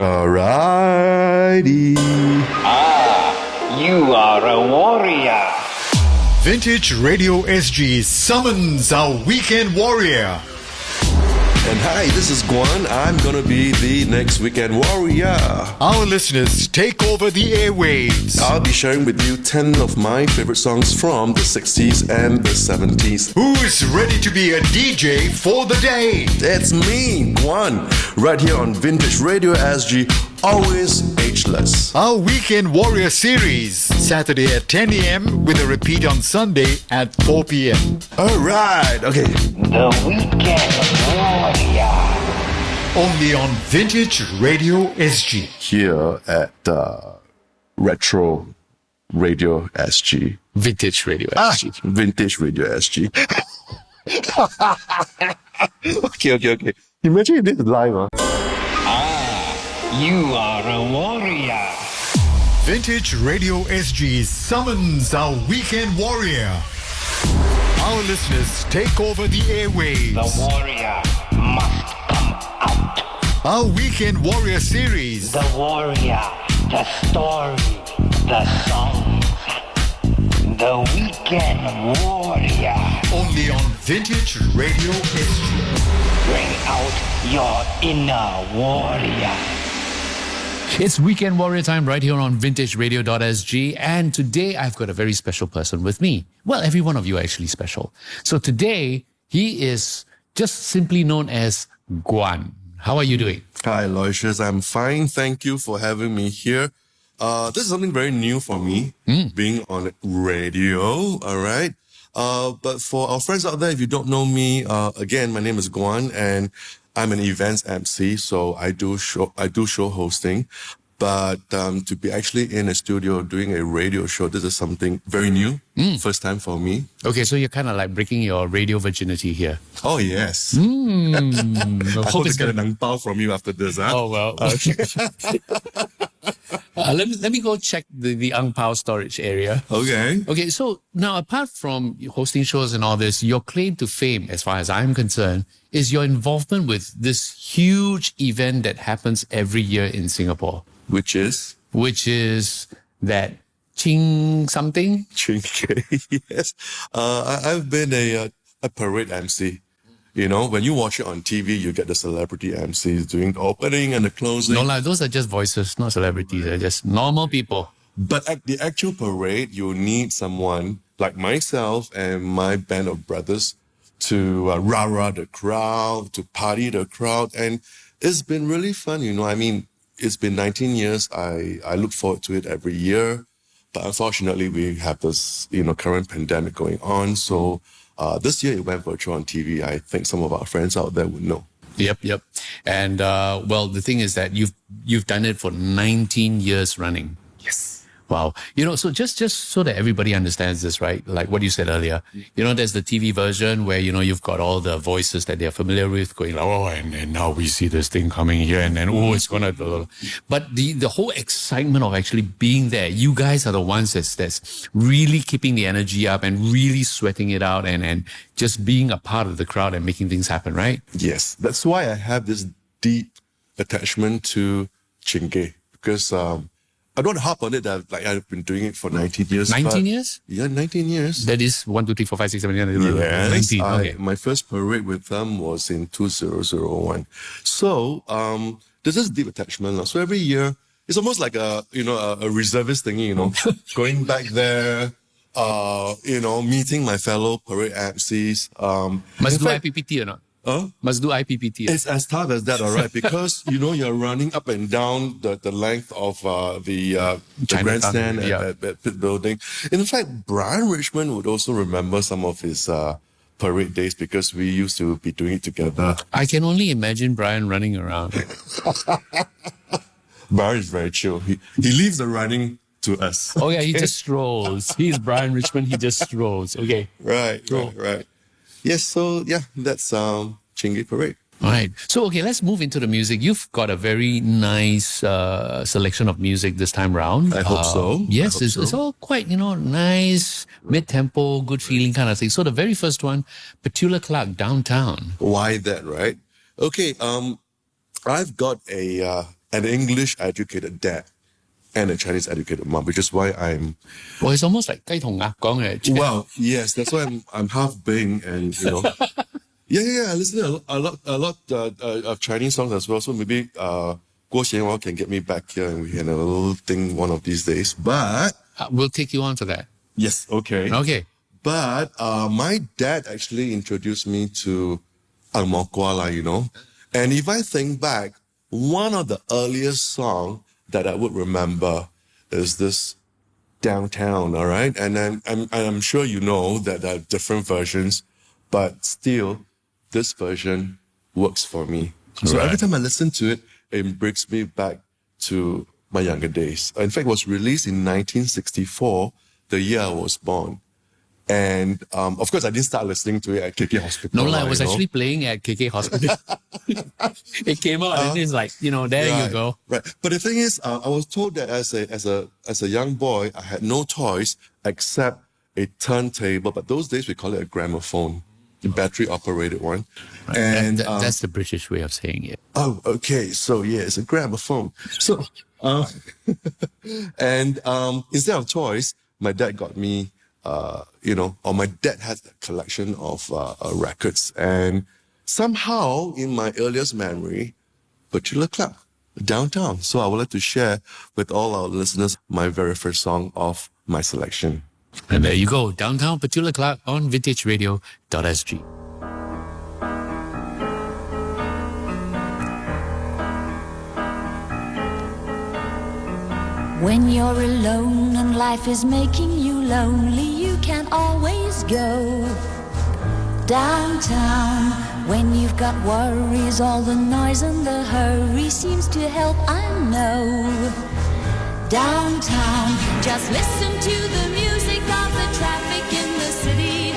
Alrighty. You are a warrior. Vintage Radio SG summons our weekend warrior. And hi, this is Guan. I'm gonna be the next weekend warrior. Our listeners take over the airwaves. I'll be sharing with you 10 of my favorite songs from the 60s and the 70s. Who's ready to be a DJ for the day? It's me, Guan, right here on Vintage Radio SG, always ageless. Our Weekend Warrior series, Saturday at 10 a.m. with a repeat on Sunday at 4 p.m. Alright, okay. The weekend warrior. Only on Vintage Radio SG. Here at Retro Radio SG. Vintage Radio SG. Vintage Radio SG. Okay. Imagine you did it live, You are a warrior. Vintage Radio SG summons our weekend warrior. Our listeners take over the airwaves. The warrior must come out. Our Weekend Warrior series. The warrior, the story, the songs. The weekend warrior. Only on Vintage Radio SG. Bring out your inner warrior. It's Weekend Warrior time right here on vintageradio.sg, and today I've got a very special person with me. Well, every one of you are actually special. So today, he is just simply known as Guan. How are you doing? Hi, Aloysius. I'm fine. Thank you for having me here. This is something very new for me, being on radio, all right? But for our friends out there, if you don't know me, again, my name is Guan, and I'm an events MC, so I do show hosting. But to be actually in a studio doing a radio show, this is something very new. First time for me. Okay, so you're kind of like breaking your radio virginity here. Oh, yes. I I hope to get an ang pao from you after this, huh? Oh, well. Let me go check the ang pao storage area. Okay. Okay, so now apart from hosting shows and all this, your claim to fame, as far as I'm concerned, is your involvement with this huge event that happens every year in Singapore. Which is? Which is that Ching something? Chinke, yes. I've been a parade MC. You know, when you watch it on TV, you get the celebrity MCs doing the opening and the closing. No, those are just voices, not celebrities. They're just normal people. But at the actual parade, you need someone like myself and my band of brothers to rah-rah the crowd, to party the crowd. And it's been really fun, you know. I mean, it's been 19 years. I look forward to it every year. But unfortunately, we have this, current pandemic going on. So this year it went virtual on TV. I think some of our friends out there would know. Yep. And, well, the thing is that you've done it for 19 years running. Yes. Wow. So just so that everybody understands this, right? Like what you said earlier, there's the TV version where, you've got all the voices that they're familiar with going, and now we see this thing coming here and then, it's going to, but the whole excitement of actually being there, you guys are the ones that's really keeping the energy up and really sweating it out and just being a part of the crowd and making things happen, right? Yes. That's why I have this deep attachment to Chinke, because, I don't harp on it that I've been doing it for 19 years. 19 years? Yeah, 19 years. That is 1, 2, 3, 4, 5, 6, 7, 8, 9, 10, Yes, 19. Okay. My first parade with them was in 2001. So there's this deep attachment. So every year, it's almost like a reservist thingy, going back there, meeting my fellow parade MCs. Must do IPPT or not? Must do IPPT. It's as tough as that, all right? Because, you're running up and down the length of the grandstand at Pit Building. In fact, Brian Richmond would also remember some of his parade days because we used to be doing it together. I can only imagine Brian running around. Brian is very chill. He leaves the running to us. Oh, yeah, he just strolls. He's Brian Richmond, he just strolls. Okay. Right. Yes, so that's Chinge Parade. All right. So, okay, let's move into the music. You've got a very nice selection of music this time round. I hope so. Yes, it's all quite, nice, mid-tempo, good feeling kind of thing. So the very first one, Petula Clark, Downtown. Why that, right? Okay, I've got a an English educated dad and a Chinese educated mom, which is why I'm Well, it's almost like 雞同鴨講嘅。 well, yes, that's why I'm half Bing and yeah. I listen to a lot of Chinese songs as well. So maybe Guo Xianhua can get me back here and we can have a little thing one of these days. But We'll take you on to that. yes, okay. Okay. But my dad actually introduced me to Ang Mo Kuala, And if I think back, one of the earliest songs that I would remember is this Downtown, all right? And I'm sure you know that there are different versions, but still, this version works for me. So Right. every time I listen to it, it brings me back to my younger days. In fact, it was released in 1964, the year I was born. And of course, I didn't start listening to it at KK Hospital. No, I was you know. actually playing at KK Hospital. It came out and it's like, there you go. Right. But the thing is, I was told that as a young boy, I had no choice except a turntable. But those days we call it a gramophone, the battery operated one. And That's the British way of saying it. oh, okay. So yeah, it's a gramophone. So and instead of toys, my dad got me or my dad had a collection of records, and somehow in my earliest memory, Bachelor Club, Downtown. So I would like to share with all our listeners my very first song of my selection. And there you go, Downtown Petula Club on vintageradio.sg. When you're alone and life is making you lonely, you can always go downtown. When you've got worries, all the noise and the hurry seems to help, I know. Downtown, just listen to the music of the traffic in the city.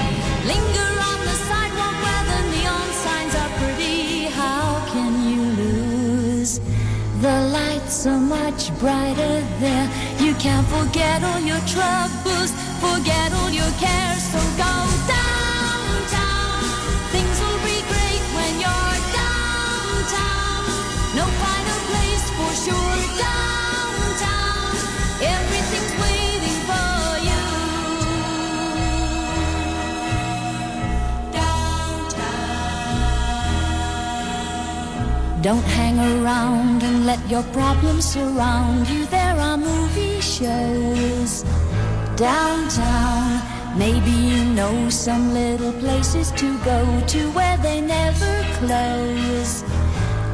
Linger on the sidewalk where the neon signs are pretty. How can you lose? The lights are much brighter there. You can forget all your troubles, forget all your cares. So go downtown. Things will be great when you're downtown. No finer place for sure. Downtown, everything's waiting for you. Downtown. Don't hang around and let your problems surround you. There are movie shows downtown. Maybe you know some little places to go to where they never close.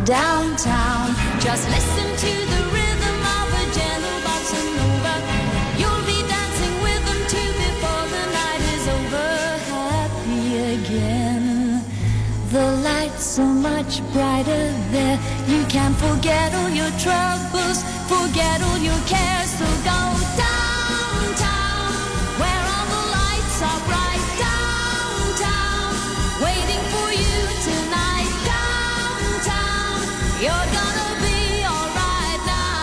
Downtown, just listen to the rhythm of a gentle bossa nova. You'll be dancing with them too before the night is over. Happy again. The lights are much brighter there. You can forget all your troubles, forget all your cares. So go downtown, where all the lights are bright. Downtown, waiting for you tonight. Downtown, you're gonna be alright now.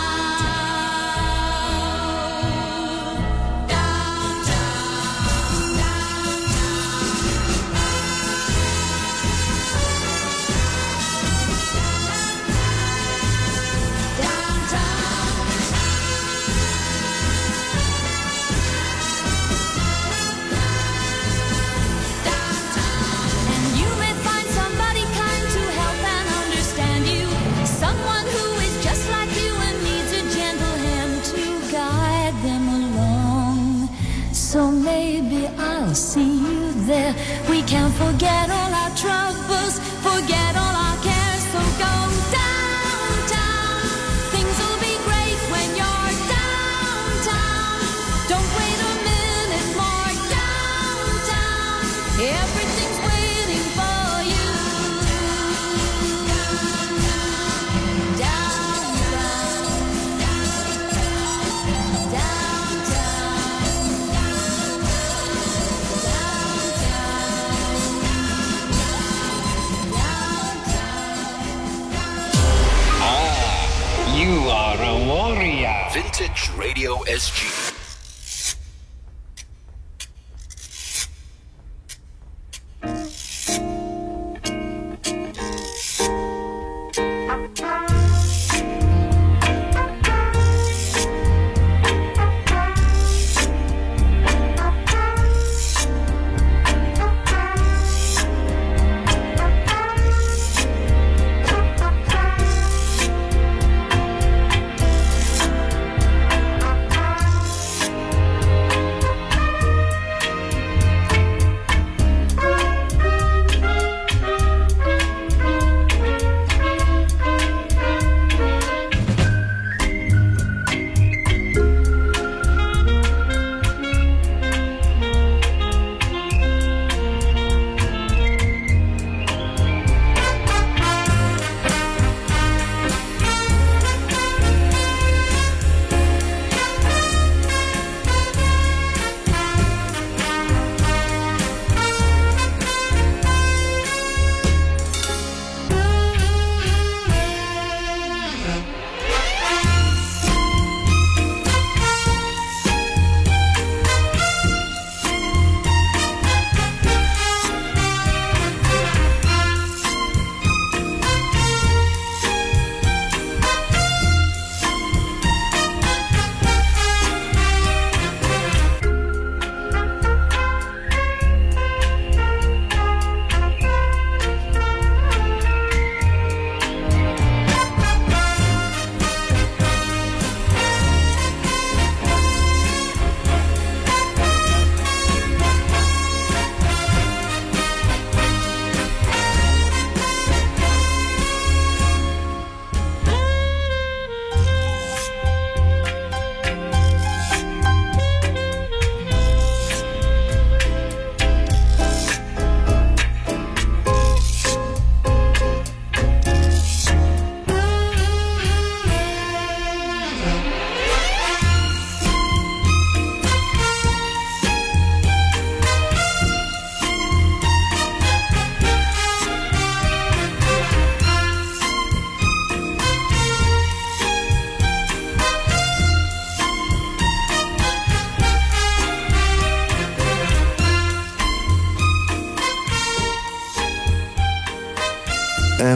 Downtown, and you may find somebody kind to help and understand you. Someone who is just like you and needs a gentle hand to guide them along. So maybe I'll see you there. We can forget all our troubles, forget all our cares. So go downtown. Things will be great when you're downtown. Don't wait a minute more. Downtown, everything's waiting for you. You are a warrior. Vintage Radio SG.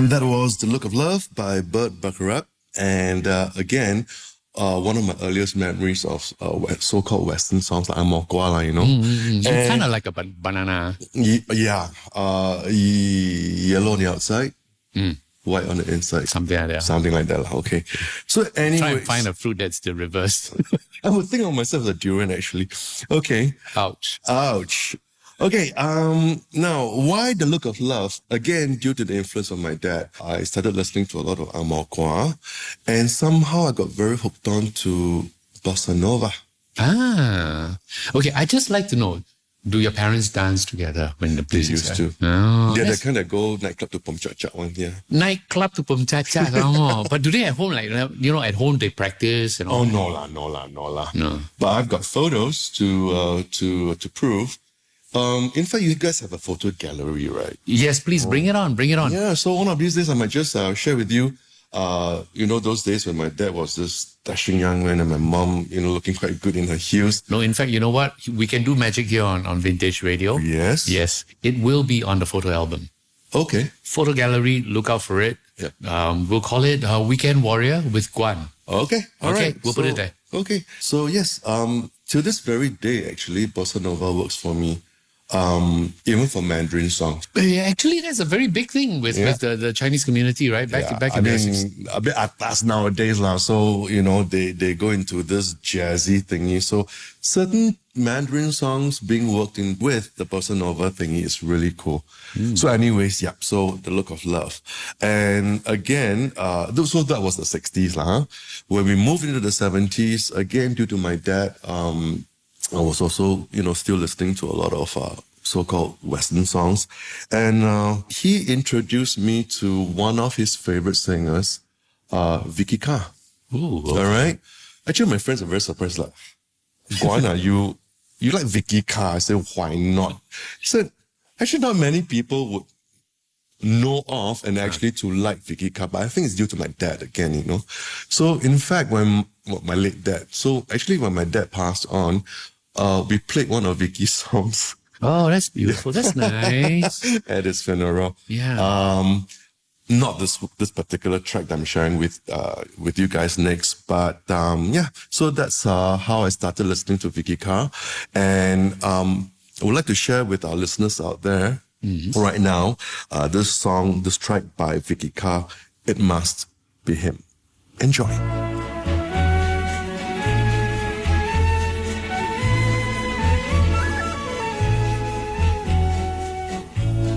And that was The Look of Love by Burt Bacharach. And again, one of my earliest memories of so-called Western songs like Amor Gua, you know. You're kind of like a banana. Yeah. Yellow on the outside, white on the inside. Something like that. Something like that. Okay. So anyway. Try and find a fruit that's the reverse. I would think of myself as a durian, actually. Okay. Ouch. Ouch. Okay, now, why The Look of Love? Again, due to the influence of my dad, I started listening to a lot of Amor Gua, and somehow I got very hooked on to Bossa Nova. Ah. Okay, I just like to know, do your parents dance together when the They music used to. Oh, They're the that's kind that go nightclub to Pom Chak Chak one, yeah. nightclub to Pum Cha Cha. Oh, but do they at home, like, you know, at home they practice and all? Oh, no lah. No. But I've got photos to prove. In fact, you guys have a photo gallery, right? Yes, please bring it on. Yeah, so one of these days I might just share with you, those days when my dad was this dashing young man and my mom, looking quite good in her heels. No, in fact, you know what? We can do magic here on Vintage Radio. Yes. Yes. It will be on the photo album. Okay. Photo gallery, look out for it. Yeah. We'll call it Weekend Warrior with Guan. Okay. All right. We'll put it there. Okay. So yes, to this very day, actually, Bossa Nova works for me. Even for Mandarin songs. Yeah, actually, that's a very big thing with the Chinese community, right? Back in the 60s. A bit atas nowadays now. So, they go into this jazzy thingy. So certain Mandarin songs being worked in with the Bossa Nova thingy is really cool. So anyways, so The Look of Love. And again, so that was the 60s. When we moved into the 70s, again, due to my dad, I was also, still listening to a lot of so-called Western songs. And he introduced me to one of his favorite singers, Vicky Carr. Ooh, All right? Actually, my friends are very surprised, like, Guan, you like Vicky Carr? I said, why not? He said, actually, not many people would know of and actually to like Vicky Carr, but I think it's due to my dad again, So, in fact, when my late dad, when my dad passed on, we played one of Vicky's songs. Oh, that's beautiful. That's nice. At his funeral. Yeah. Not this particular track that I'm sharing with you guys next, but so that's how I started listening to Vicky Carr, and I would like to share with our listeners out there right now this track by Vicky Carr, It Must Be Him. Enjoy.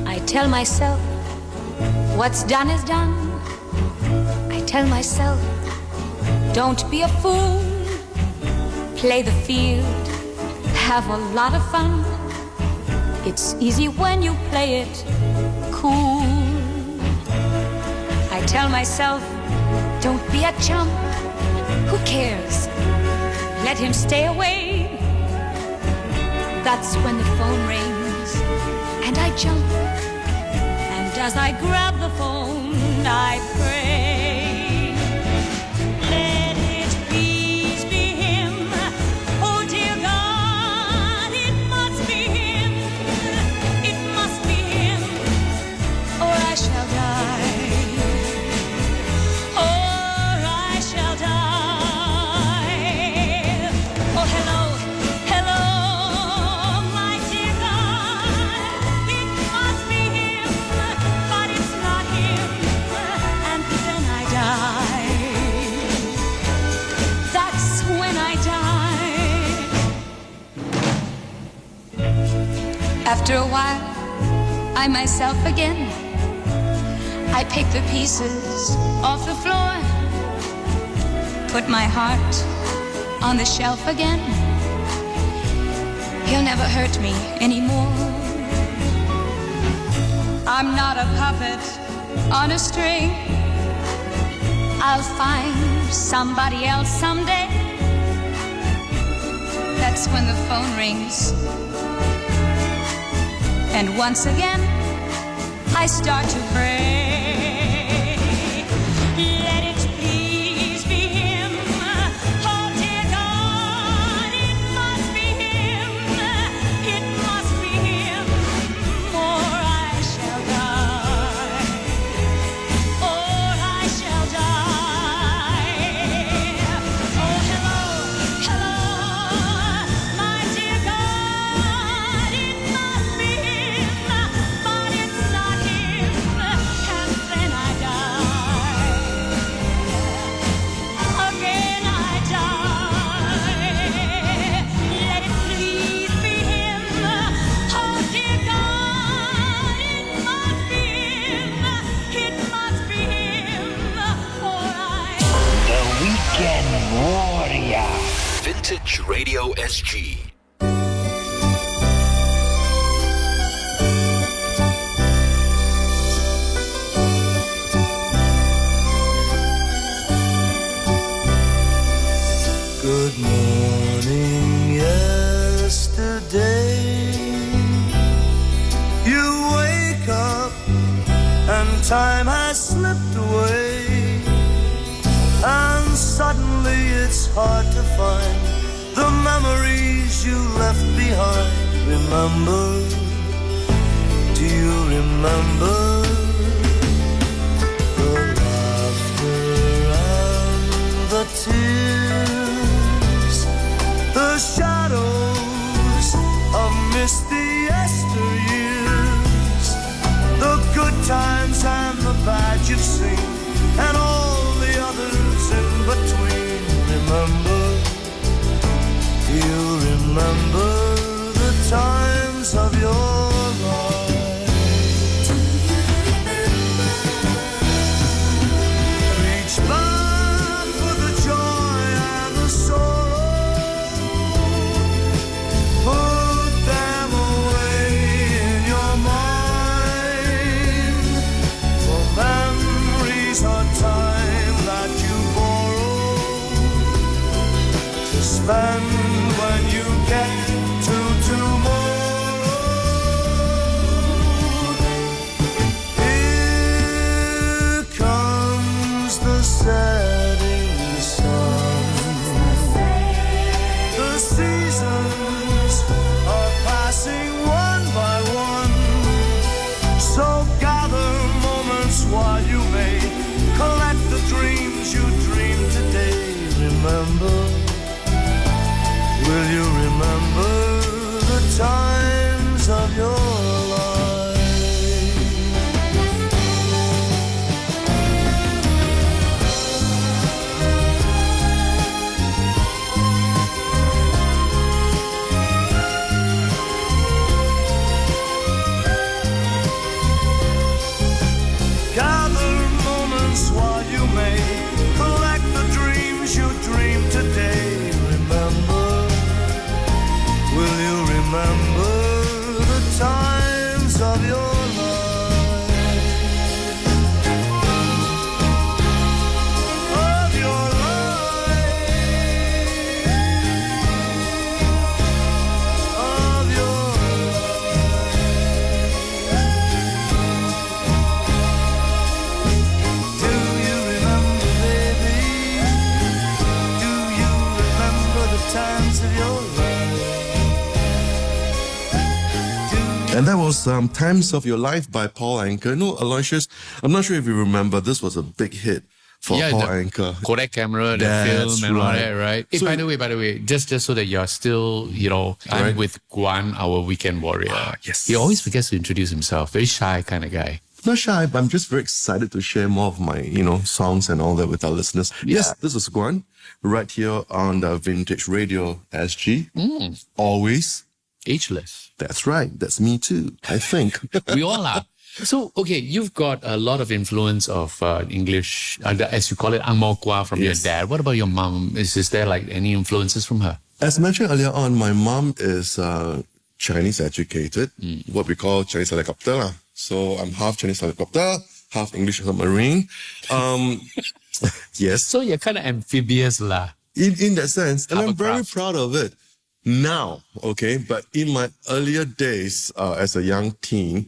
I tell myself, what's done is done. I tell myself, don't be a fool. Play the field, have a lot of fun. It's easy when you play it cool. I tell myself, don't be a chump. Who cares? Let him stay away. That's when the phone rings and I jump. And as I grab the phone, I pray. Let it please be him. Oh dear God, it must be him. It must be him, or I shall die. Or I shall die. Oh hello, hello, my dear God. It must be him, but it's not him. And then I die. That's when I die. After a while, I myself again. I pick the pieces off the floor, put my heart on the shelf again. He'll never hurt me anymore. I'm not a puppet on a string. I'll find somebody else someday. That's when the phone rings. And once again, I start to pray. Let it please be him. Oh dear God, it must be him. It must be him, or I shall die. Vintage Radio SG. Good morning, yesterday. You wake up and time has slipped away, and suddenly it's hard to find the memories you left behind. Remember, do you remember the laughter and the tears, the shadows of misty yesteryears, the good times and the bad you've seen, and all the others in between? Remember, do you remember the times of your life? Reach back for the joy and the sorrow, put them away in your mind, for memories are time that you borrow to spend when you get to tomorrow. Here comes the setting sun. The seasons are passing one by one, so gather moments while you may collect the dreams you dreamed today. Remember, will you remember the times of your life? Gather moments while you may collect the dreams you dreamed today. Remember, will you remember the times of your life? Of your life. Of your life. Do you remember, baby? Do you remember the times of your life? And that was Times of Your Life by Paul Anka. No, Aloysius, I'm not sure if you remember, this was a big hit for Paul the Anka. Kodak camera, the That's film, and all right. that, right? Hey, So- by the way, just so that you're still, I'm Right. with Guan, our weekend warrior. yes. He always forgets to introduce himself. Very shy kind of guy. Not shy, but I'm just very excited to share more of my, songs and all that with our listeners. Yes, this is Guan, right here on the Vintage Radio SG. Always. Ageless. That's right. That's me too, I think. We all are. So, okay, you've got a lot of influence of English, as you call it, Ang Mo Kwa from your Yes. dad. What about your mom? Is there like any influences from her? As mentioned earlier on, my mom is Chinese educated, what we call Chinese helicopter. Lah. So I'm half Chinese helicopter, half English submarine. Yes, So you're kind of amphibious lah. in that sense. And I'm very Hovercraft. proud of it now, okay? But in my earlier days as a young teen,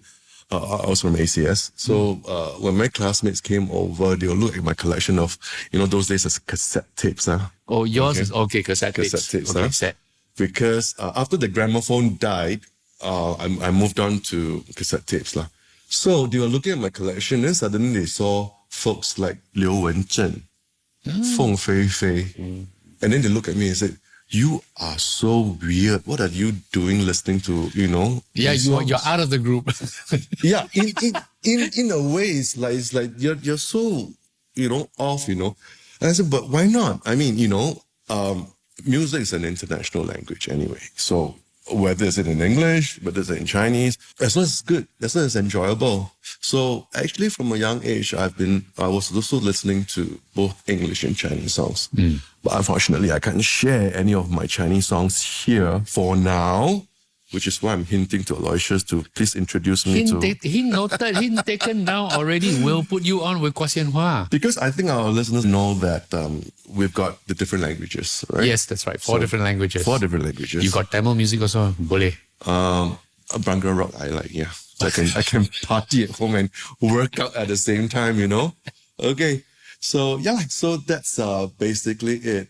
I was from ACS. So when my classmates came over, they would look at my collection of, those days as cassette tapes. Oh, yours Okay. is okay, cassette tapes. Cassette tapes, Okay, huh? set. Because after the gramophone died, I moved on to cassette tapes. Lah. So they were looking at my collection, and suddenly they saw folks like Liu Wenzhen, Feng Fei, and then they look at me and said, "You are so weird. What are you doing listening to, Yeah, these you're songs?" out of the group. Yeah, in a way, it's like you're so off. And I said, but why not? I mean, music is an international language anyway. So whether it's in English, whether it's in Chinese, as long as it's good, as long as it's enjoyable. So actually from a young age, I was also listening to both English and Chinese songs. But unfortunately, I can't share any of my Chinese songs here for now, which is why I'm hinting to Aloysius to please introduce me to... Hint taken down already. We'll put you on with Kwa Sian Hua. Because I think our listeners know that we've got the different languages, right? Yes, that's right. Four different languages. 4 different languages. You got Tamil music also? Boleh. A Bhangra rock I like, yeah. So I can party at home and work out at the same time, you know? Okay. So yeah, so that's basically it.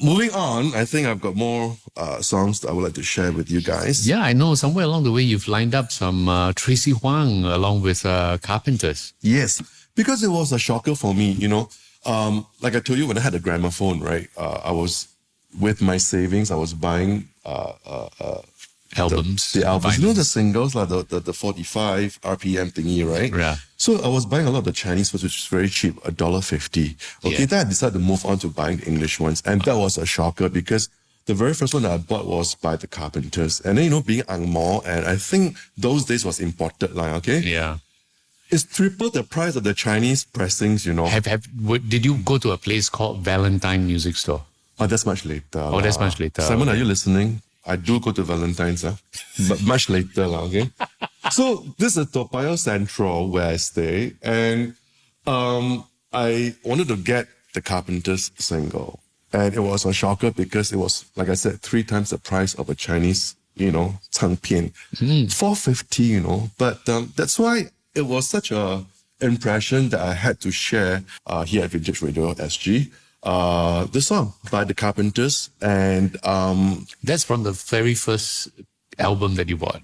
Moving on, I think I've got more songs that I would like to share with you guys. Yeah, I know. Somewhere along the way, you've lined up some Tracy Huang along with Carpenters. Yes, because it was a shocker for me, you know. Like I told you, when I had a gramophone, right, I was, with my savings, I was buying Albums. The albums. You know vinyls. the singles, like the 45 RPM thingy, right? Yeah. So I was buying a lot of the Chinese ones, which is very cheap, $1.50. Okay, Yeah. then I decided to move on to buying the English ones. And that was a shocker because the very first one that I bought was by the Carpenters. And then, you know, being Angmo, and I think those days was imported line, okay? Yeah. It's triple the price of the Chinese pressings, you know. Did you go to a place called Valentine Music Store? Oh, that's much later. Oh, that's much later. Simon, Okay. are you listening? I do go to Valentine's, but much later, okay? So this is Toa Payoh Central where I stay, and I wanted to get the Carpenters single. And it was a shocker because it was, like I said, 3 times the price of a Chinese, you know, 唱片. $4.50, you know. But that's why it was such a impression that I had to share here at Vintage Radio SG. The song by the Carpenters, and That's from the very first album that you bought.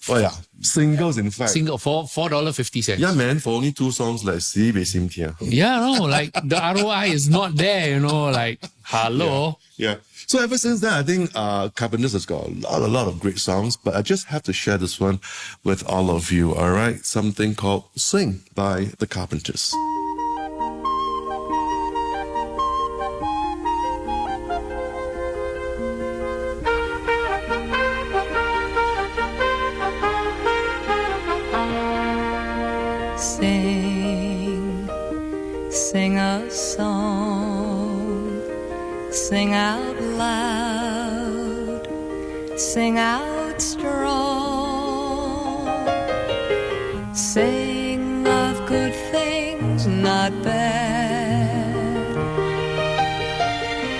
oh yeah, singles in fact. Single for $4.50. Yeah, man, for only 2 songs like Si Bei Sim Tia. Yeah, no, like the ROI is not there, you know, like, hello. Yeah. So ever since then, I think Carpenters has got a lot of great songs, but I just have to share this one with all of you, all right? Something called Sing by the Carpenters. Sing, sing a song, sing out loud, sing out strong, sing of good things, not bad,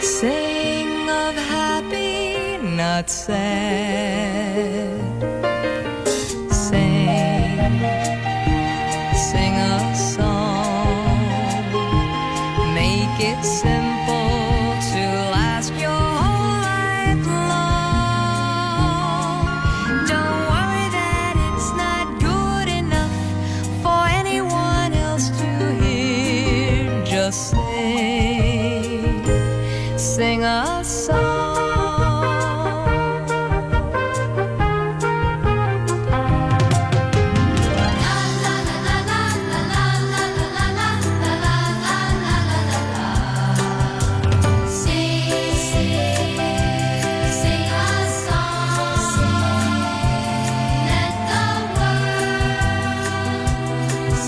sing of happy, not sad. Sing a song, make it simple to last your whole life long. Don't worry that it's not good enough for anyone else to hear. Just sing a song. Just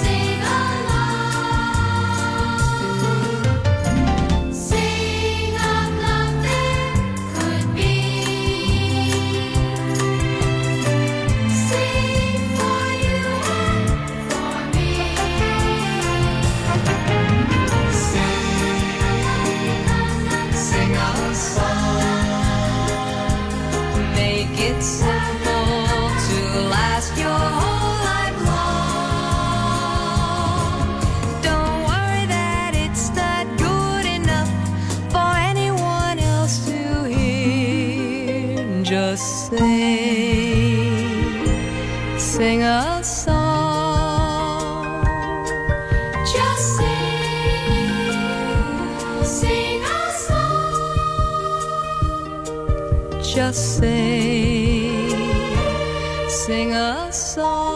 sing a song. Just sing a song. Just sing a song.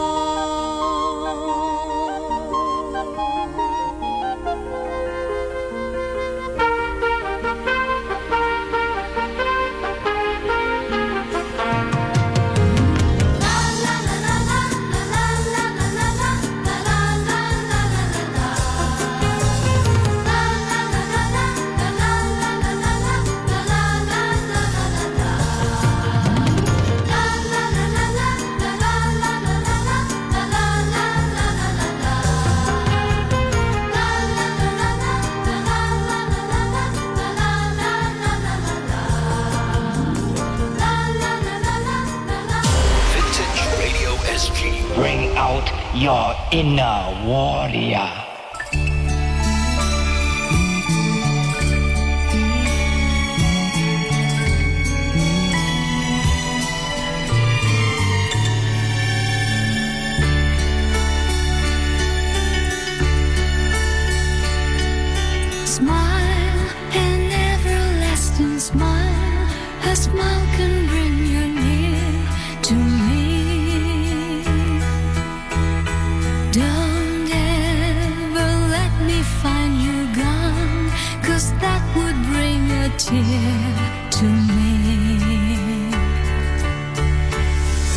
your inner warrior. Smile, an everlasting smile. A smile can bring you near to me. Don't ever let me find you gone, 'cause that would bring a tear to me.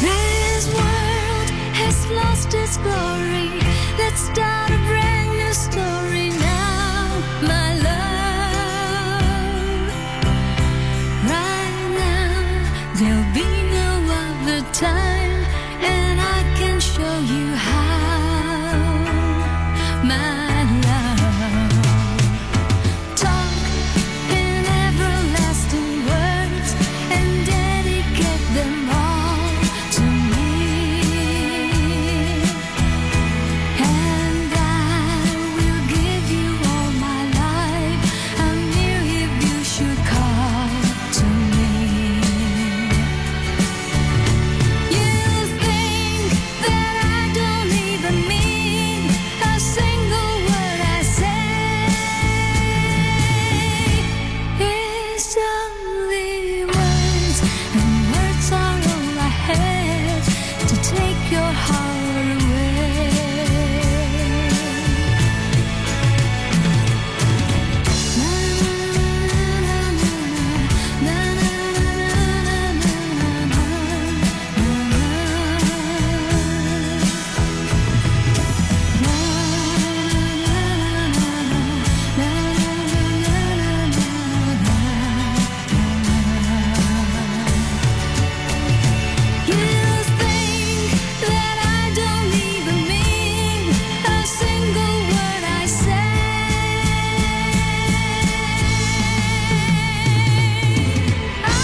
This world has lost its glory. Let's start a brand new story now, my love. Right now, there'll be no other time, and I can show you how, my love. Talk in everlasting words and dedicate them all to me. And I will give you all my life. I'm near if you should call to me. You think that I don't even mean a single word I say. It's only words, and words are all I have to take your heart away. Na na na You think that I don't even mean a single word I say. I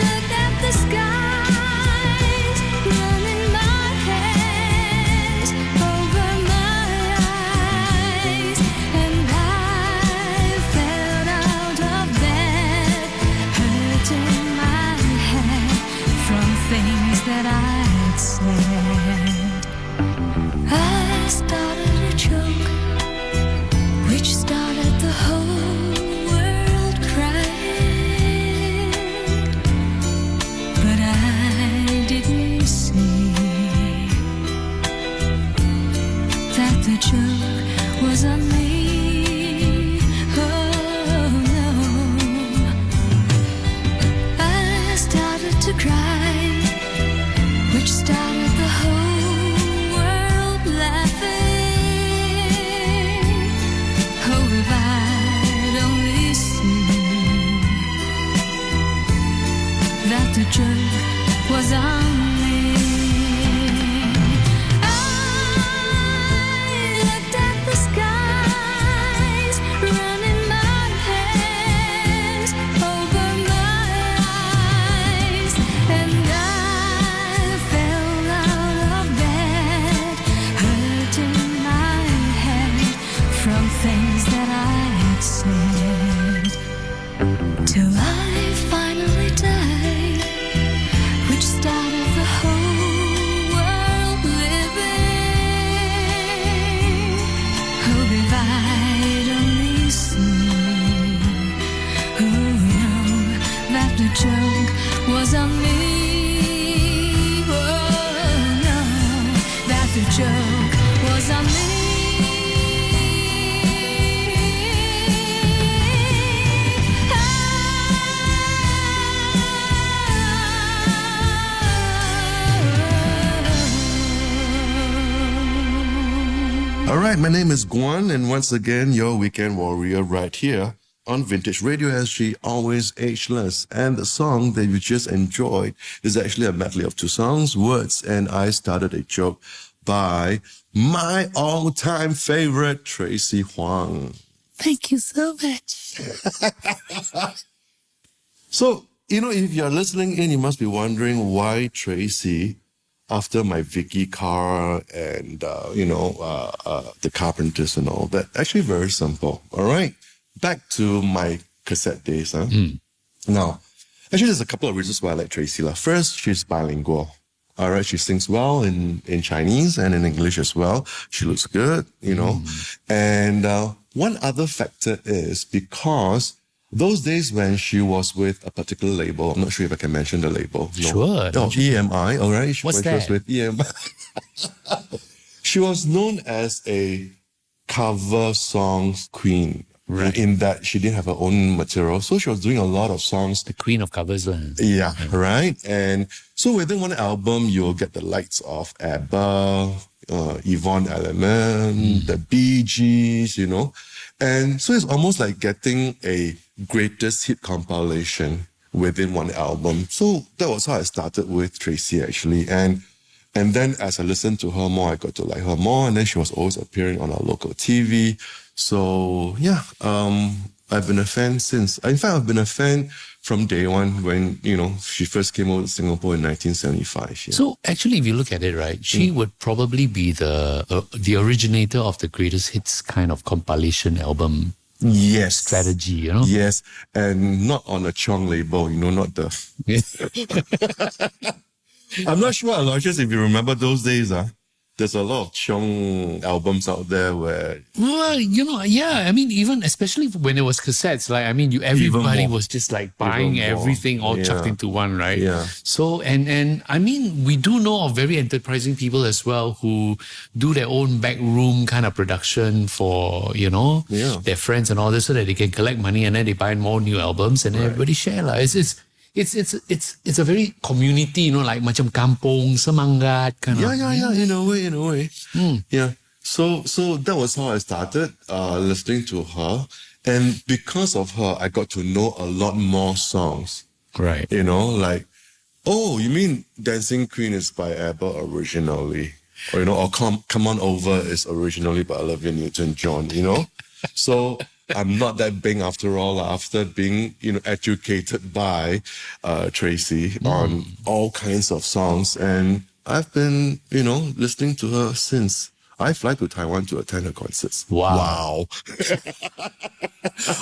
look at the skies, running my hands over my eyes, and I fell out of bed, hurting my head from things that I'd said. I started a joke, which started the whole world crying, but I didn't see that the joke was on me. Oh no, I started to cry, which started the whole world laughing. Oh, if I'd only seen that the joke was on me. I looked at the skies, running my hands over my eyes, and I fell out of bed, hurting my head from things that I had said, till I finally died, which started the whole world living. Oh, if I'd only seen, oh no, that the joke was on me. Oh no, that the joke was on me. All right, my name is Guan, and once again, your weekend warrior right here on Vintage Radio SG, always ageless. And the song that you just enjoyed is actually a medley of two songs, Words and I Started a Joke by my all-time favorite, Tracy Huang. Thank you so much. So, if you're listening in, you must be wondering why Tracy after my Vicky Carr and, the Carpenters and all that. Actually, very simple. All right. Back to my cassette days. Huh? Now, actually, there's a couple of reasons why I like Tracy. First, she's bilingual. All right. She sings well in Chinese and in English as well. She looks good, And one other factor is because those days when she was with a particular label, I'm not sure if I can mention the label. No. Sure. No, EMI, all right? What's When she was that? with EMI. She was known as a cover songs queen. Right. In that she didn't have her own material. So she was doing a lot of songs. The queen of covers. Yeah, right? And so within one album, you'll get the likes of ABBA, Yvonne Elliman, the Bee Gees, And so it's almost like getting a greatest hit compilation within one album. So that was how I started with Tracy, actually. And then as I listened to her more, I got to like her more. And then she was always appearing on our local TV. So, yeah, I've been a fan since. In fact, I've been a fan from day one when, she first came over to Singapore in 1975. Yeah. So actually, if you look at it, right, she would probably be the originator of the greatest hits kind of compilation album Yes. strategy, Yes, and not on a Chong label, not the... I'm not sure, Aloysius, if you remember those days, there's a lot of Chong albums out there where... Well, yeah. I mean, even especially when it was cassettes, everybody more. was just like buying Even more. everything all Yeah. chucked into one, right? Yeah. So, and I mean, we do know of very enterprising people as well who do their own backroom kind of production for, their friends and all this so that they can collect money and then they buy more new albums and then everybody share. It's a very community, like macam kampung, semangat kind of. Yeah, in a way. Yeah. So that was how I started listening to her. And because of her, I got to know a lot more songs. Right. Oh, you mean Dancing Queen is by ABBA originally? Or, Come On Over is originally by Olivia Newton-John, So I'm not that big after all, after being, educated by Tracy on all kinds of songs. And I've been, listening to her since. I fly to Taiwan to attend her concerts. Wow.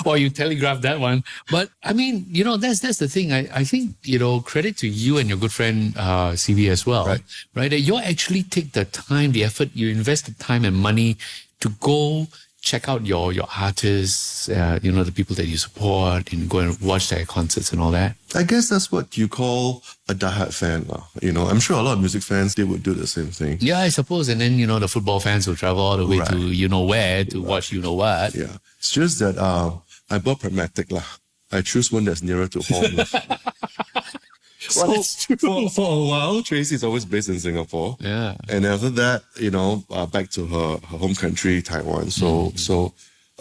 Or you telegraphed that one. But I mean, that's the thing. I think, credit to you and your good friend CB as well. Right? That you actually take the time, the effort, you invest the time and money to go check out your artists, the people that you support, and go and watch their concerts and all that. I guess that's what you call a diehard fan. I'm sure a lot of music fans, they would do the same thing. Yeah, I suppose. And then, the football fans will travel all the way to where to watch what. Yeah. It's just that I bought pragmatic. I choose one that's nearer to home. Well, that's true. For a while, Tracy's always based in Singapore. Yeah. And after that, back to her home country, Taiwan. So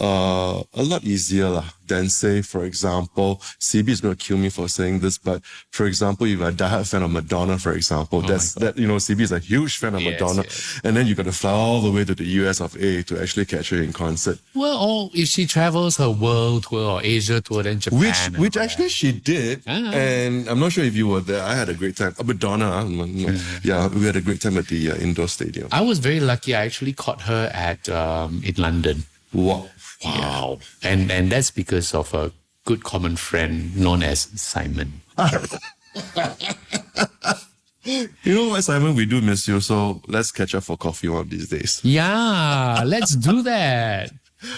a lot easier than, say, for example, CB is going to kill me for saying this, but for example, if you're a diehard fan of Madonna, for example, CB is a huge fan of Madonna. Yes. And then you got to fly all the way to the US of A to actually catch her in concert. Well, or if she travels her world tour or Asia tour, then Japan. Which actually she did. Ah. And I'm not sure if you were there. I had a great time. Madonna. Yeah, we had a great time at the indoor stadium. I was very lucky. I actually caught her at in London. Wow. Yeah. And that's because of a good common friend known as Simon. You know what, Simon? We do miss you, so let's catch up for coffee one of these days. Yeah, let's do that.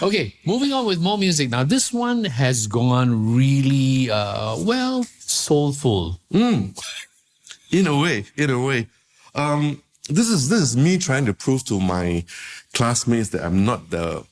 Okay, moving on with more music. Now, this one has gone really, soulful. In a way. This is me trying to prove to my classmates that I'm not the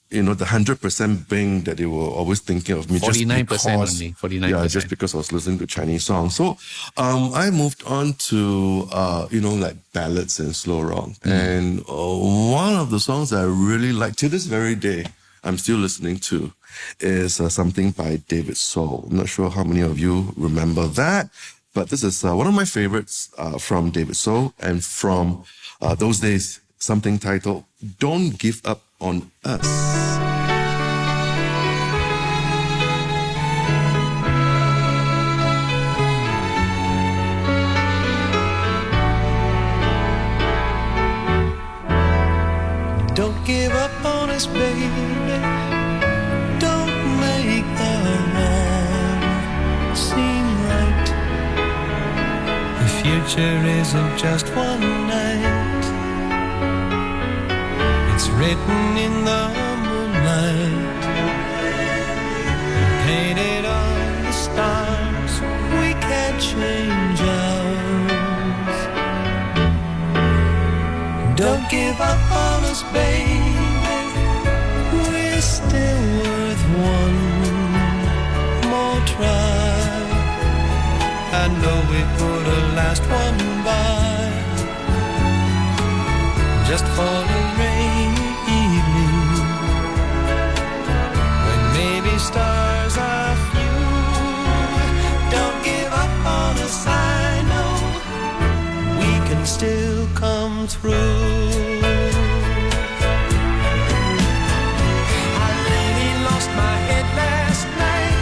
100% Bing that they were always thinking of me. 49% only. 49%. Yeah, just because I was listening to Chinese songs. So, I moved on to, like ballads and slow rock. And one of the songs that I really like to this very day, I'm still listening to, is something by David So. I'm not sure how many of you remember that, but this is one of my favorites from David So, and from those days, something titled Don't Give Up on Us. baby. Don't make the wrong seem right. The future isn't just one night. It's written in the moonlight, painted on the stars. We can't change ours. Don't give up on us, baby. We're still worth one more try. I know we put a last one by, just for a rainy evening, when maybe stars are few. Don't give up on us, I know we can still come through. I really lost my head last night.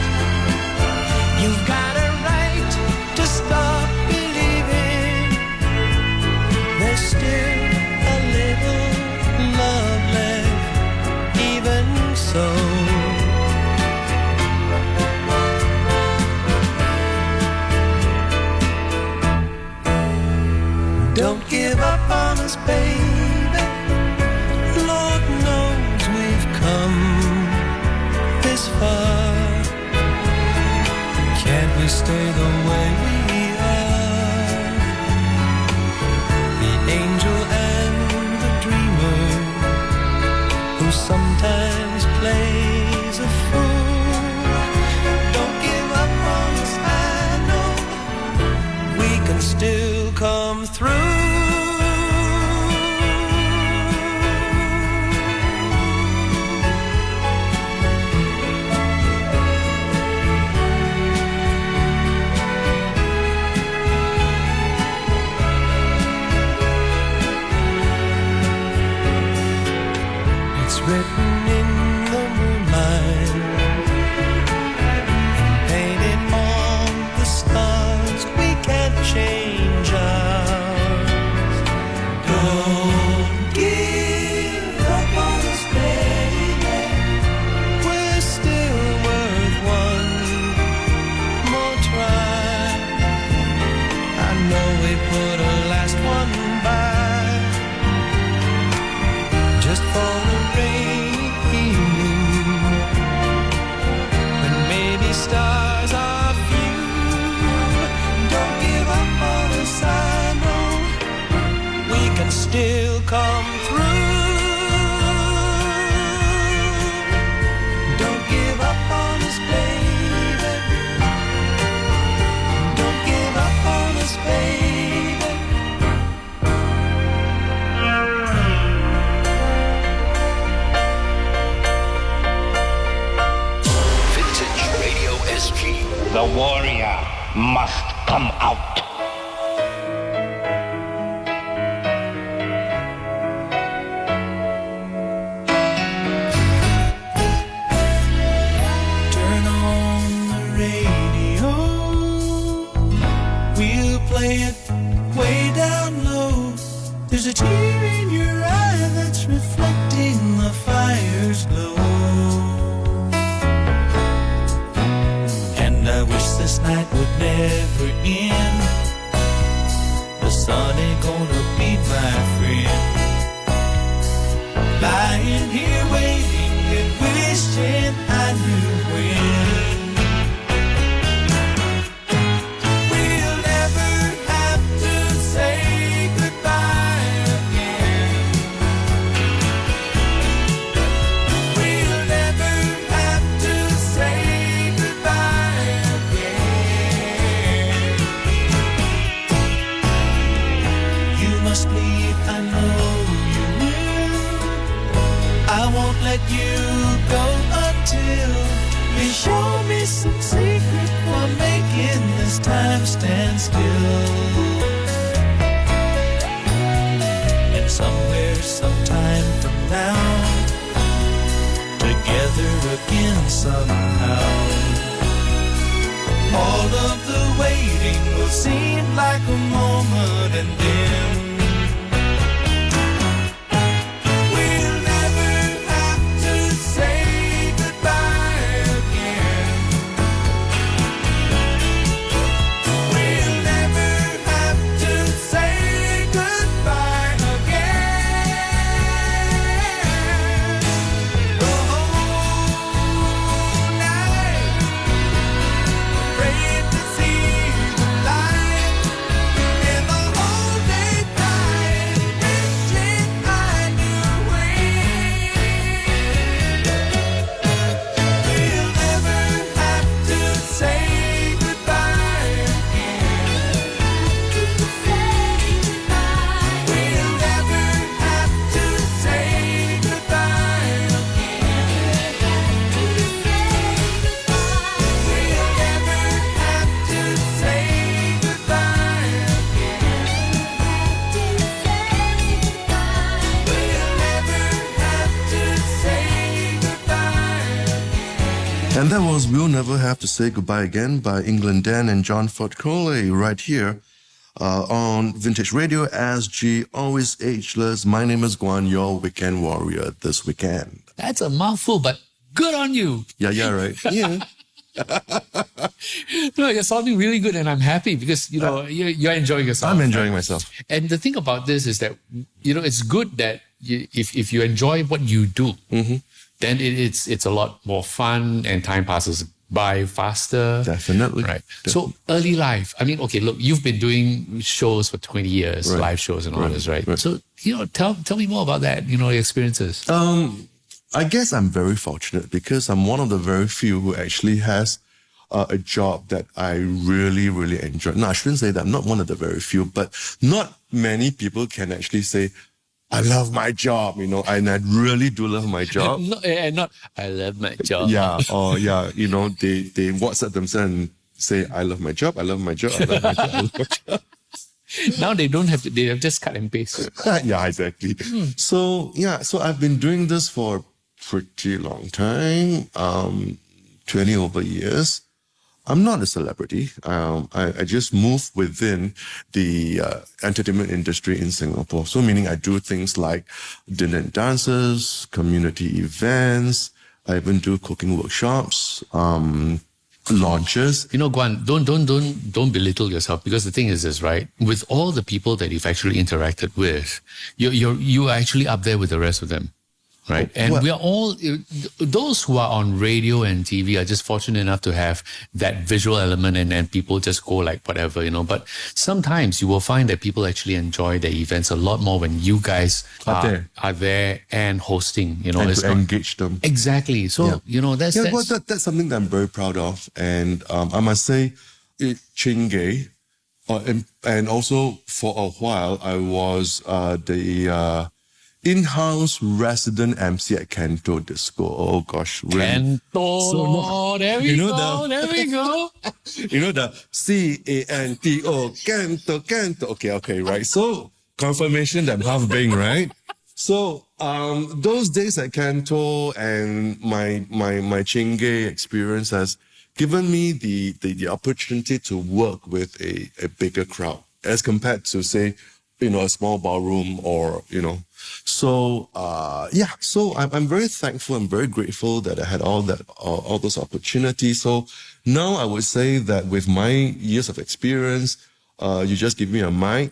You've got a right to stop believing. There's still a little love left, even so. Don't give up on us, baby. Lord knows we've come this far. Can't we stay the way we are? The angel and the dreamer, who sometimes plays a fool. Don't give up on us, I know we can still come through. It's written in the moonlight, painted on the stars. We can't change ours. Don't give up on us, baby. We're still worth one more try. I know we put a last one by, just for a rainy evening, when maybe stars are few. Don't give up on us, I know we can still come through. Don't give up on us, baby. Don't give up on us, baby. Vintage Radio SG. The warrior must come out. Turn on the radio. We'll play it way down low. There's a tear in your eye that's reflecting the fire's glow. And I wish this night would never end. The sun ain't gonna be my friend. Lying here waiting and wishing I knew when. We'll never have to say goodbye again. We'll never have to say goodbye again. You must leave, I know you will. I won't let you go until you show me some secret for making this time stand still. And somewhere, sometime from now, together again somehow, all of the waiting will seem like a moment, and then we'll never have to course, We'll Never Have to Say Goodbye Again by England Dan and John Ford Coley right here on Vintage Radio SG, always ageless. My name is Guan, your weekend warrior this weekend. That's a mouthful, but good on you. Yeah, right. Yeah. No, you're sounding really good, and I'm happy because you're enjoying yourself. I'm enjoying myself. And the thing about this is that it's good that if you enjoy what you do, then it's a lot more fun and time passes by faster. Definitely. Right. So early life. I mean, okay, look, you've been doing shows for 20 years, Right. live shows and all this, right? Right. So tell me more about that. Your experiences. I guess I'm very fortunate because I'm one of the very few who actually has a job that I really, really enjoy. No, I shouldn't say that. I'm not one of the very few, but not many people can actually say, I love my job, and I really do love my job. Not I love my job. Yeah, or they WhatsApp themselves and say, I love my job, I love my job, I love my job, I love my job. Now they don't have to, they have just cut and paste. Yeah, exactly. So I've been doing this for a pretty long time, 20 over years. I'm not a celebrity. I just move within the entertainment industry in Singapore. So meaning I do things like dinner and dances, community events. I even do cooking workshops, launches. Guan, don't belittle yourself, because the thing is this, right? With all the people that you've actually interacted with, you are actually up there with the rest of them. Right. And Well- we are all, those who are on radio and TV are just fortunate enough to have that visual element, and people just go like whatever, But sometimes you will find that people actually enjoy their events a lot more when you guys are there and hosting, And It's to not- engage them. Exactly. So, that's... That's something that I'm very proud of. And I must say, Chingay, and also for a while, I was the in-house resident MC at Canto Disco. Oh gosh, really? Canto, there we you know go, there we go. The CANTO, Canto. Okay, right. So confirmation that I'm half Bing, right? So those days at Canto and my Chingay experience has given me the opportunity to work with a bigger crowd as compared to, say, a small ballroom or, So, so I'm very thankful and very grateful that I had all those opportunities. So now I would say that with my years of experience, you just give me a mic,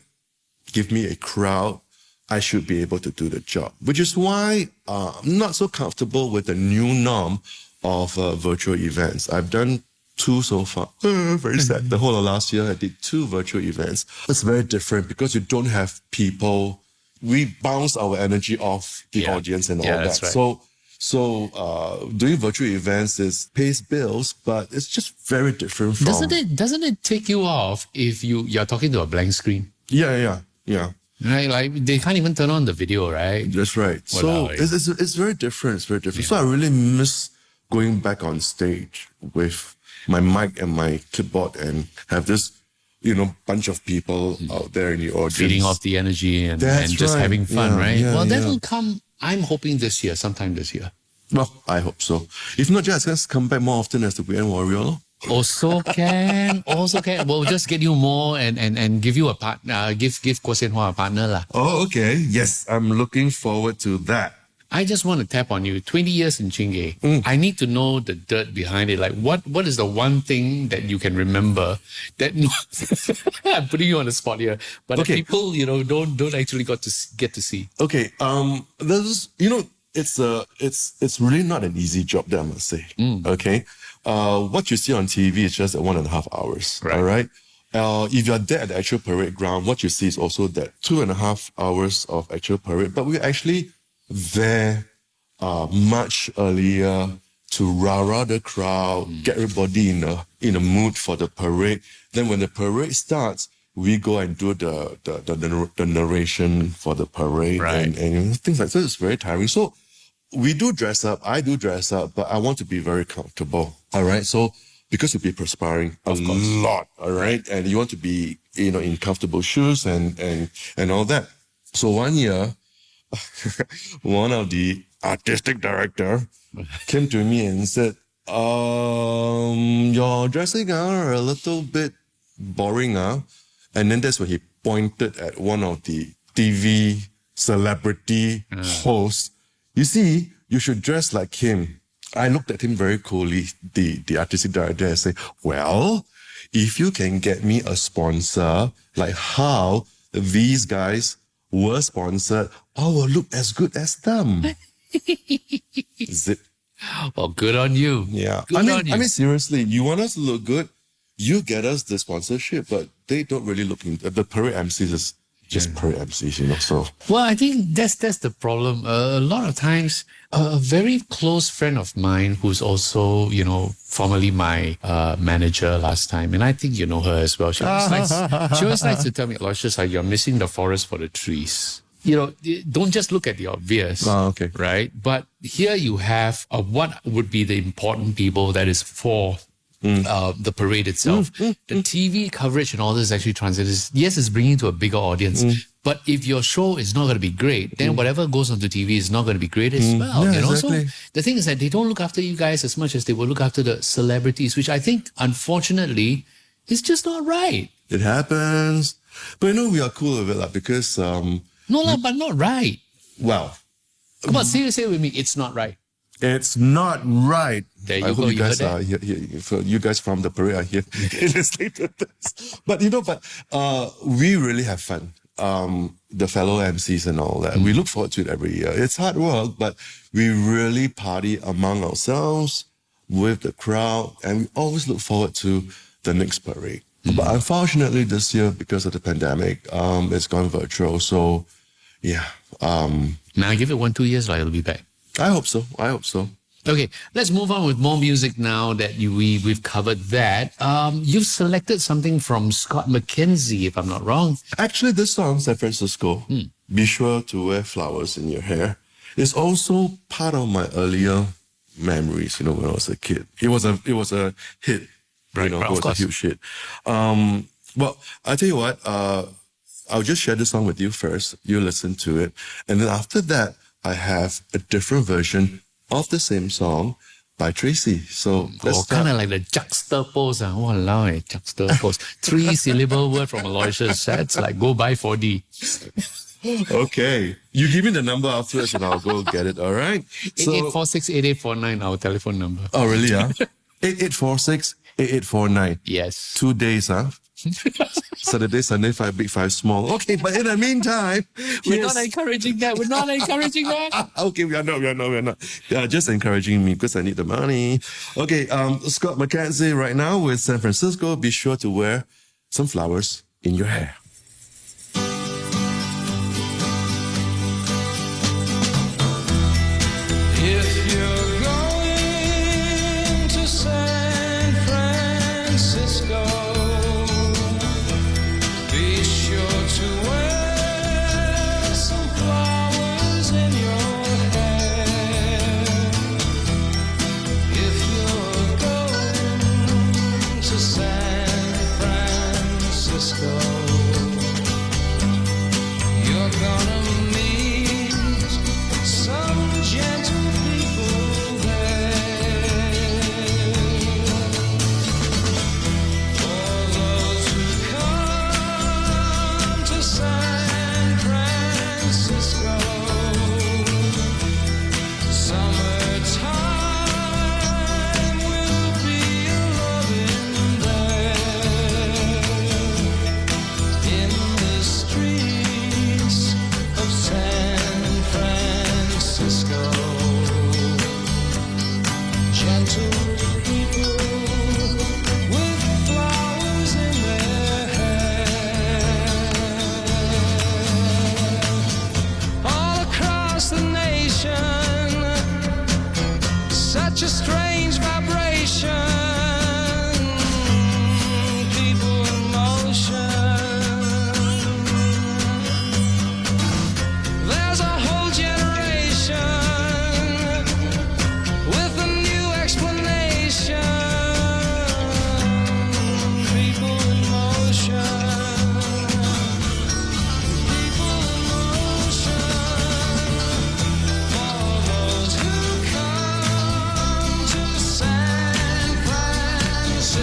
give me a crowd, I should be able to do the job, which is why I'm not so comfortable with the new norm of virtual events. I've done 2 so far. Very sad. The whole of last year, I did 2 virtual events. It's very different because you don't have people. We bounce our energy off the audience and all that. That's right. So doing virtual events pays bills, but it's just very different from... Doesn't it take you off if you're talking to a blank screen? Yeah. Right? Like they can't even turn on the video, right? That's right. So Walao, eh. it's very different. It's very different. So I really miss going back on stage with my mic and my clipboard and have this, bunch of people out there in the audience. Feeding off the energy and just right. having fun, Yeah, right? yeah, Well, that yeah. will come, I'm hoping sometime this year. Well, I hope so. If not, just come back more often as the Weekend Warrior. Also can. We'll just get you more and give you a partner, give Guo Xianhua a partner lah. Oh, okay. Yes, I'm looking forward to that. I just want to tap on you. 20 years in Chingay. I need to know the dirt behind it. Like, what is the one thing that you can remember that... I'm putting you on the spot here. But Okay. people, don't actually get to see. Okay. There's, it's really not an easy job there, I must say. Okay. What you see on TV is just 1.5 hours. Right. All right. If you're there at the actual parade ground, what you see is also that 2.5 hours of actual parade. But we're actually there much earlier to rah-rah the crowd, get everybody in a mood for the parade. Then when the parade starts, we go and do the narration for the parade Right. and things like that. It's very tiring. So we do dress up. I do dress up, but I want to be very comfortable. All right. So because you'll be perspiring a lot, all right, and you want to be, in comfortable shoes and all that. So one year, one of the artistic director came to me and said, Your dressing are a little bit boring, And then that's when he pointed at one of the TV celebrity hosts. You see, you should dress like him. I looked at him very coolly, the artistic director, and say, well, if you can get me a sponsor, like how these guys were sponsored, I will look as good as them. Zip. Well, good on you. Yeah. Good on you. I mean, seriously, you want us to look good, you get us the sponsorship, but they don't really look into the parade MCs is just parade MCs, so. Well, I think that's the problem. A lot of times, a very close friend of mine who's also, formerly my manager last time, and I think you know her as well. She always likes to tell me, Aloysius, you're missing the forest for the trees. Don't just look at the obvious, okay. Right? But here you have what would be the important people that is for the parade itself. The TV coverage and all this actually translates. Yes, it's bringing to a bigger audience. But if your show is not going to be great, then whatever goes onto TV is not going to be great as well. Yeah, exactly. So the thing is that they don't look after you guys as much as they will look after the celebrities, which I think, unfortunately, is just not right. It happens. But we are cool with it because... but not right. Well... Come on, say it with me. It's not right. It's not right. There you I go. hope you guys are here. You guys from the parade are here listening to this. But we really have fun. The fellow MCs and all that. We look forward to it every year. It's hard work, but we really party among ourselves with the crowd, and we always look forward to the next parade. But unfortunately, this year, because of the pandemic, it's gone virtual. So, yeah. Now give it 1-2 years, it'll be back. I hope so. Okay, let's move on with more music now that we've covered that. You've selected something from Scott McKenzie, if I'm not wrong. Actually, this song, San Francisco, Be Sure to Wear Flowers in Your Hair, is also part of my earlier memories, when I was a kid. It was a hit, Right, it of was course. a huge hit. Well, I'll tell you what, I'll just share the song with you first. You listen to it. And then after that, I have a different version of the same song by Tracy. So let's kind of like the juxtapose. Walao, juxtapose. 3-syllable word from Aloysius. That's like go buy 4D. Okay. You give me the number afterwards and I'll go get it, all right? 8846-8849, our telephone number. Oh, really, 8846-8849. Yes. 2 days, Saturday, Sunday, 5 big, 5 small. Okay, but in the meantime... We're not encouraging that. We're not encouraging that. Okay, we are not. Just encouraging me because I need the money. Okay, Scott McKenzie right now with San Francisco. Be sure to wear some flowers in your hair. If you're going to San Francisco, be sure to wear some flowers in your hair. If you're going to San Francisco, you're gonna meet some gentle people there. For those who come to San Francisco, summertime will be a loving there.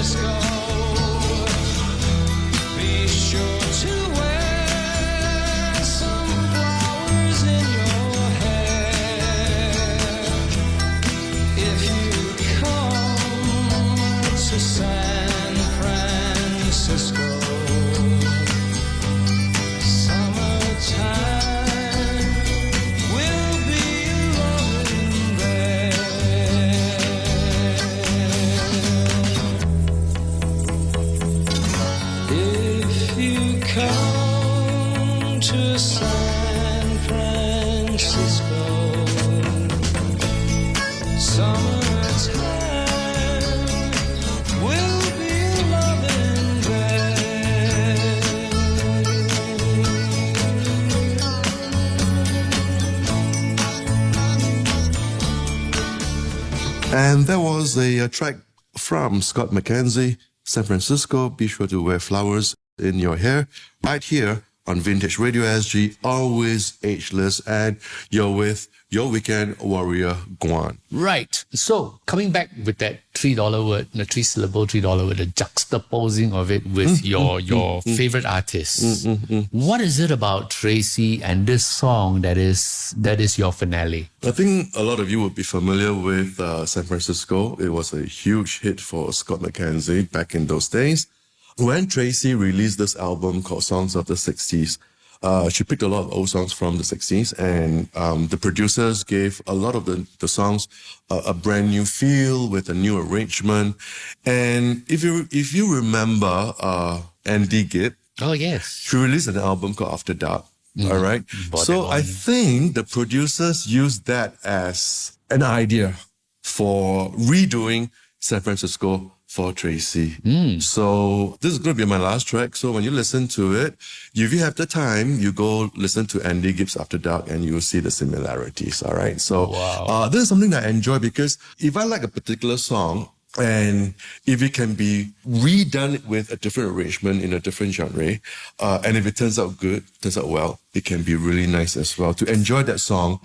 Francisco. Be sure to wear some flowers in your hair if you come to San Francisco. Summertime will be loving there. If you come to San Francisco, summertime will be loving there. And that was a track from Scott McKenzie, San Francisco. Be sure to wear flowers in your hair. Right here on Vintage Radio SG, always ageless. And you're with your weekend warrior, Guan. Right. So coming back with that $3 word, the 3-syllable $3 word, the juxtaposing of it with your favorite artists. What is it about Tracy and this song that is your finale? I think a lot of you would be familiar with San Francisco. It was a huge hit for Scott McKenzie back in those days. When Tracy released this album called Songs of the 60s, she picked a lot of old songs from the 60s, and the producers gave a lot of the songs a brand new feel with a new arrangement. And if you remember Andy Gibb, Oh, yes. she released an album called After Dark. All right. Bought So that I one. think the producers used that as an idea for redoing San Francisco for Tracy. So this is going to be my last track. So when you listen to it, if you have the time, you go listen to Andy Gibbs After Dark and you will see the similarities. All right. So this is something that I enjoy because if I like a particular song, and if it can be redone with a different arrangement in a different genre, and if it turns out good, turns out well, it can be really nice as well to enjoy that song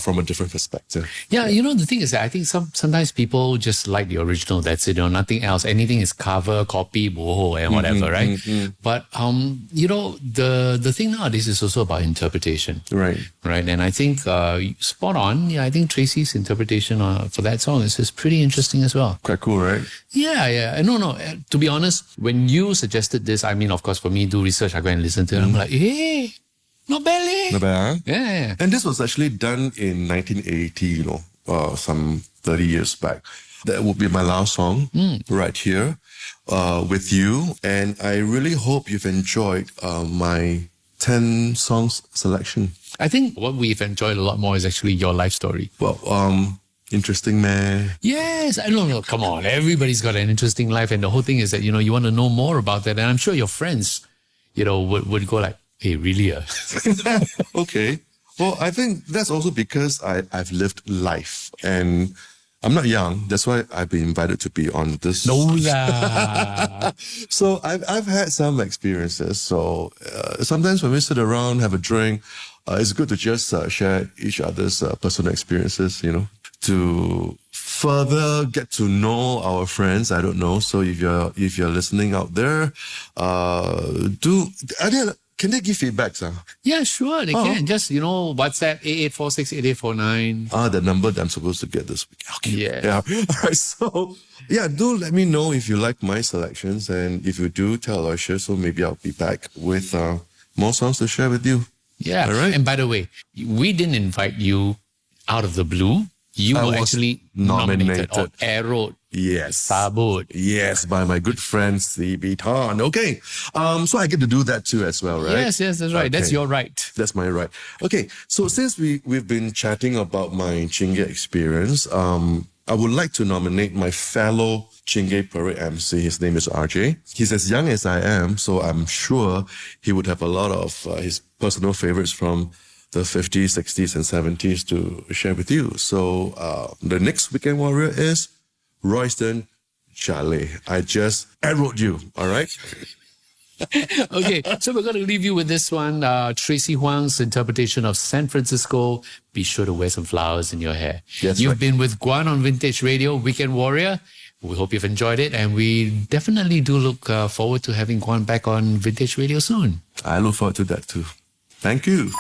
from a different perspective. Yeah, you know, the thing is that I think sometimes people just like the original, that's it, nothing else. Anything is cover, copy, boho, and whatever, right? But, you know, the thing nowadays is also about interpretation. Right. Right. And I think spot on. Yeah, I think Tracy's interpretation for that song is pretty interesting as well. Quite cool, right? Yeah. No. To be honest, when you suggested this, I mean, of course, for me, do research, I go and listen to it. I'm like, hey, not bad, eh? Not bad, huh? Yeah. And this was actually done in 1980, some 30 years back. That would be my last song right here with you. And I really hope you've enjoyed my 10 songs selection. I think what we've enjoyed a lot more is actually your life story. Well, interesting, man. Yes. No, come on. Everybody's got an interesting life. And the whole thing is that, you want to know more about that. And I'm sure your friends, would go like, hey, really? Okay. Well, I think that's also because I've lived life and I'm not young. That's why I've been invited to be on this. No lah. So I've had some experiences. So sometimes when we sit around, have a drink, it's good to just share each other's personal experiences, to further get to know our friends. I don't know. So if you're listening out there, can they give feedbacks? Yeah, sure. They can. Just, WhatsApp 88468849. The number that I'm supposed to get this week. Okay. Yeah. All right. So, do let me know if you like my selections. And if you do, tell Aloysius. So maybe I'll be back with more songs to share with you. Yeah. All right. And by the way, we didn't invite you out of the blue. You I were was actually nominated or arrowed. Yes. Sabot. Yes, by my good friend CB Tan. Okay. So I get to do that too as well, right? Yes, that's right. Okay. That's your right. That's my right. Okay. So since we've been chatting about my Chingay experience, I would like to nominate my fellow Chingay Parade MC. His name is RJ. He's as young as I am, so I'm sure he would have a lot of his personal favorites from the 50s, 60s, and 70s to share with you. So the next Weekend Warrior is Royston Chalet. I just arrowed you, all right? Okay, so we're going to leave you with this one. Tracy Huang's interpretation of San Francisco. Be sure to wear some flowers in your hair. Yes, You've right. been with Guan on Vintage Radio, Weekend Warrior. We hope you've enjoyed it, and we definitely do look forward to having Guan back on Vintage Radio soon. I look forward to that too. Thank you.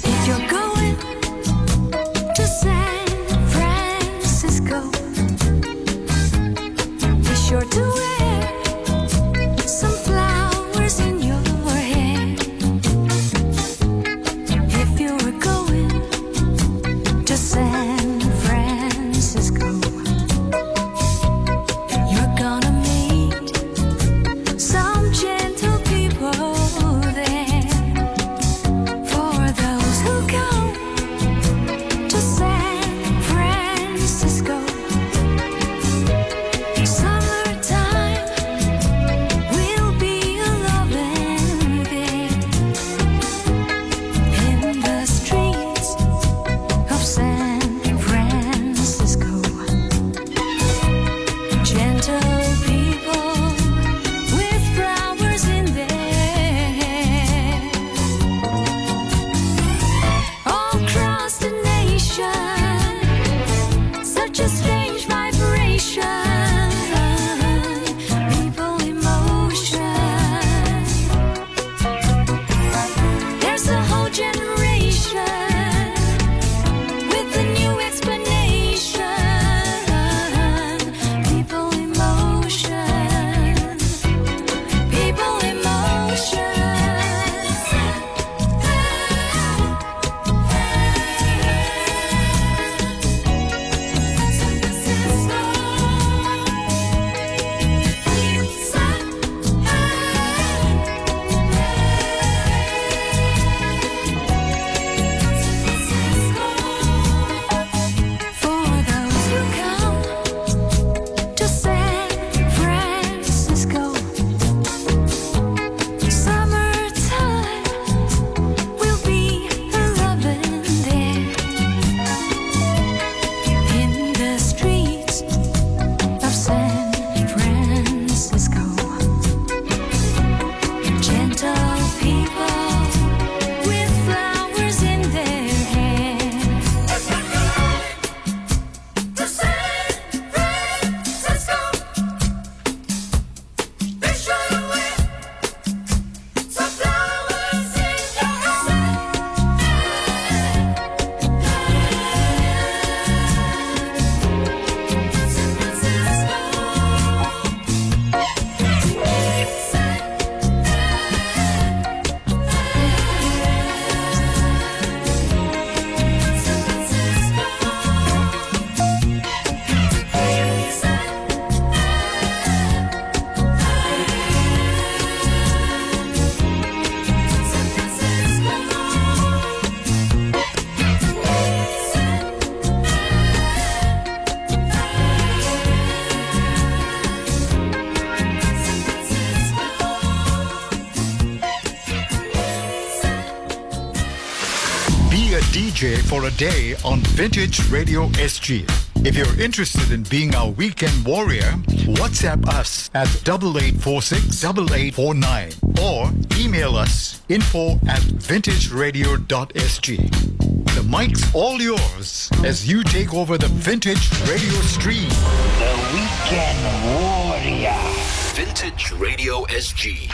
If you're going to San Francisco, be sure to wear some flowers in your hair. If you're going to San Francisco, you're gonna meet some gentle people there. For those who go to San Francisco, summertime will be a loving there. In the streets of San Francisco, gentle people with flowers in their hair. All across the nation, such a strange vibration, people in motion. There's a whole generation with a new explanation, people in motion, people in motion. For those who come to San Francisco, summertime will be a loving there. In the streets of San Francisco, gentle people with flowers in their hair. To San Francisco, be sure to wear some flowers in your Be a DJ for a day on Vintage Radio SG. If you're interested in being our weekend warrior, WhatsApp us at 8846 8849 or email us info@vintageradio.sg. The mic's all yours as you take over the Vintage Radio stream. The Weekend Warrior. Vintage Radio SG.